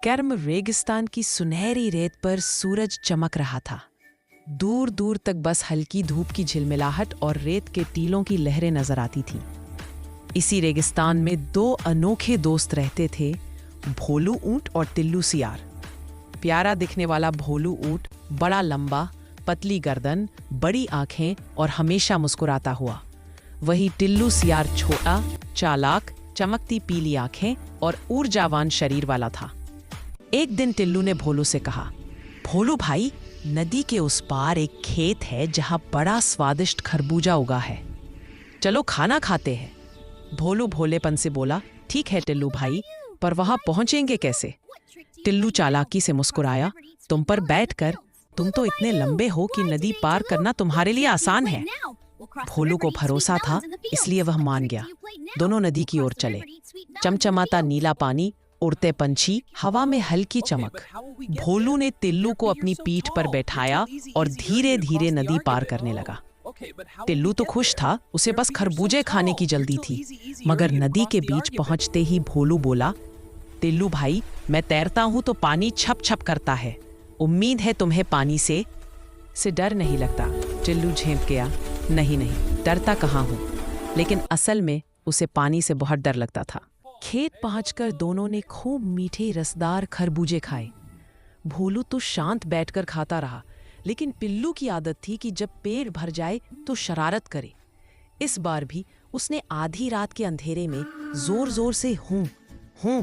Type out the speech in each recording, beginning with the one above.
गर्म रेगिस्तान की सुनहरी रेत पर सूरज चमक रहा था। दूर दूर तक बस हल्की धूप की झिलमिलाहट और रेत के टीलों की लहरें नजर आती थीं। इसी रेगिस्तान में दो अनोखे दोस्त रहते थे, भोलू ऊंट और टिल्लू सियार। प्यारा दिखने वाला भोलू ऊंट बड़ा लंबा, पतली गर्दन, बड़ी आंखें और हमेशा मुस्कुराता हुआ। वही टिल्लू सियार छोटा, चालाक, चमकती पीली आंखें और ऊर्जावान शरीर वाला था। एक दिन टिल्लू ने भोलू से कहा, भोलू भाई, नदी के उस पार एक खेत है जहां बड़ा स्वादिष्ट खरबूजा उगा है। चलो खाना खाते हैं। भोलू भोलेपन से बोला, ठीक है टिल्लू भाई, पर वहां पहुंचेंगे कैसे? टिल्लू चालाकी से मुस्कुराया, तुम पर बैठकर। तुम तो इतने लंबे हो कि नदी पार करना तुम्हारे लिए आसान है। भोलू को भरोसा था, इसलिए वह मान गया। दोनों नदी की ओर चले। चमचमाता नीला पानी, उड़ते पंछी, हवा में हल्की चमक। भोलू ने टिल्लू को अपनी पीठ पर बैठाया और धीरे धीरे नदी पार करने लगा। टिल्लू तो खुश था, उसे बस खरबूजे खाने की जल्दी थी। मगर नदी के बीच पहुंचते ही भोलू बोला, टिल्लू भाई, मैं तैरता हूं तो पानी छप छप करता है। उम्मीद है तुम्हें पानी से डर नहीं लगता? टिल्लू झेंप गया, नहीं, डरता कहाँ हूं। लेकिन असल में उसे पानी से बहुत डर लगता था। खेत पहुंचकर दोनों ने खूब मीठे रसदार खरबूजे खाए। भोलू तो शांत बैठकर खाता रहा, लेकिन पिल्लू की आदत थी कि जब पेट भर जाए तो शरारत करे। इस बार भी उसने आधी रात के अंधेरे में जोर जोर से हूं हूं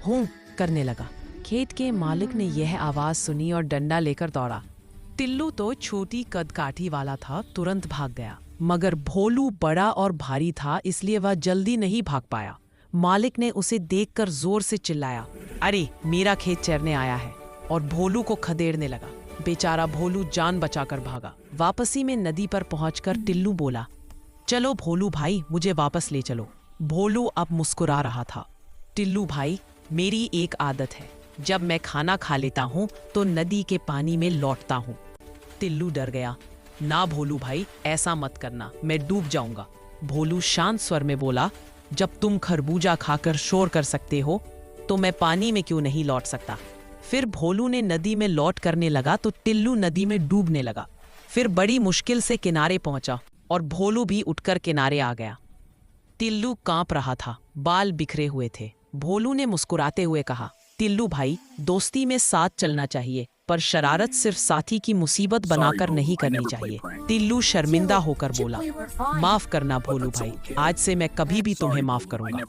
हूं करने लगा। खेत के मालिक ने यह आवाज सुनी और डंडा लेकर दौड़ा। टिल्लू तो छोटी कदकाठी वाला था, तुरंत भाग गया। मगर भोलू बड़ा और भारी था, इसलिए वह जल्दी नहीं भाग पाया। मालिक ने उसे देखकर जोर से चिल्लाया, अरे मेरा खेत चरने आया है, और भोलू को खदेड़ने लगा। बेचारा भोलू जान बचाकर भागा। वापसी में नदी पर पहुंचकर टिल्लू बोला, चलो भोलू भाई, मुझे वापस ले चलो। भोलू अब मुस्कुरा रहा था। टिल्लू भाई, मेरी एक आदत है, जब मैं खाना खा लेता हूँ तो नदी के पानी में लौटता हूँ। टिल्लू डर गया, ना भोलू भाई, ऐसा मत करना, मैं डूब जाऊंगा। भोलू शांत स्वर में बोला, जब तुम खरबूजा खाकर शोर कर सकते हो तो मैं पानी में क्यों नहीं लौट सकता? फिर भोलू ने नदी में लौट करने लगा तो टिल्लू नदी में डूबने लगा। फिर बड़ी मुश्किल से किनारे पहुंचा और भोलू भी उठकर किनारे आ गया। टिल्लू कांप रहा था, बाल बिखरे हुए थे। भोलू ने मुस्कुराते हुए कहा, टिल्लू भाई, दोस्ती में साथ चलना चाहिए, पर शरारत सिर्फ साथी की मुसीबत बनाकर नहीं करनी चाहिए। टिल्लू शर्मिंदा होकर बोला, माफ करना भोलू भाई, आज से मैं कभी भी तुम्हें माफ करूंगा।